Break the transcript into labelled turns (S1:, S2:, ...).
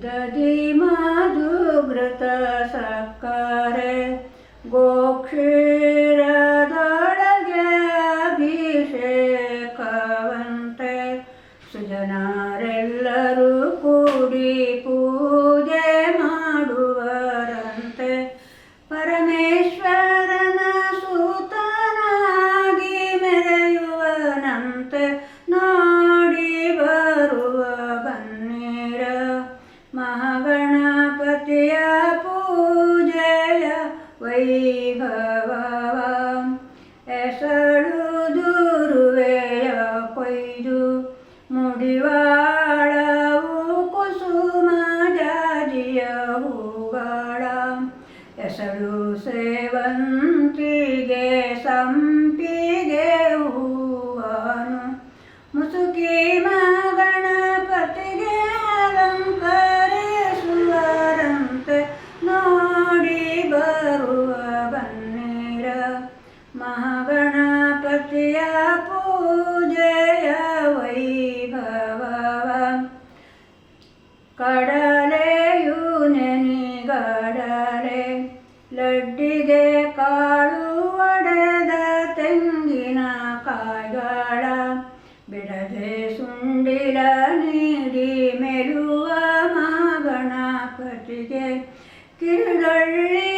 S1: ದಧಿ ಮಧುಘೃತ ಸಕ್ಕರೆ ಗೋಕ್ಷೀರದೊಳಗೆ ಅಭಿಷೇಕವಂತೆ ಸುಜನರೆಲ್ಲರೂ ಕೂಡಿ ಪೂಜೆ ಮಾಡುವರಂತೆ. ಪರಮೇಶ್ವರನ ಸೂತನಾಗಿ ಮೆರೆಯುವನಂತೆ ನೋಡಿ ಬರುವ ಬನ್ನಿರ. ಮಹಾಗಣಪತಿಯ ಪೂಜೆಯ ವೈಭವವ ಎಸಳುದುರುವೆಯ ಕೊಯ್ದು ಮುಡಿವಾಳವು ಕುಸುಮ ಜಾಜಿಯ ಹೂಗಳ ಎಸಳು ಸೇವಂತಿಗೆ ಸಂಪಿಗೆ ಹೂವನು ಮುಸುಕಿ ಗಣಪತಿಗೆ ಅಲಂಕರಿಸುವರಂತೆ ನೋಡಿ ಬರುವ ಬನ್ನಿರ. ಮಹಾಗಣಪತಿಯ ಪೂಜೆಯ ವೈಭವವ ಕಡಲೆಯು ನೆನಿಗಡಲೆ ಲಡ್ಡಿಗೆ ಕಾಳು ಒಡೆದ ತೆಂಗಿನ ಕಾಯಿಗಳ ಬಿಡದೆ ಸುಂಡಿಲ ನೀಡಿ ಮೆಲುವ ಮಹಾಗಣಪತಿಗೆ ಕಿರುಗಳ್ಳಿ